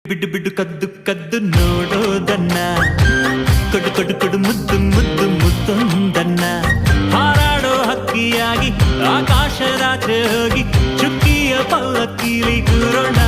ಬಿಡು ಬಿಡು ಕದ್ದು ಕದ್ದು ನೋಡೋದನ್ನ ಕೊಡು ಕೊಡು ಕೊಡು ಮುದ್ದು ಮುದ್ದು ಮುತ್ತೊಂದನ್ನ ಹಾರಾಡೋ ಹಕ್ಕಿಯಾಗಿ ಆಕಾಶದಾಚೆ ಹೋಗಿ ಚುಕ್ಕಿಯ ಪಲ್ಲಕ್ಕಿಲಿ ಕೂರೋಣ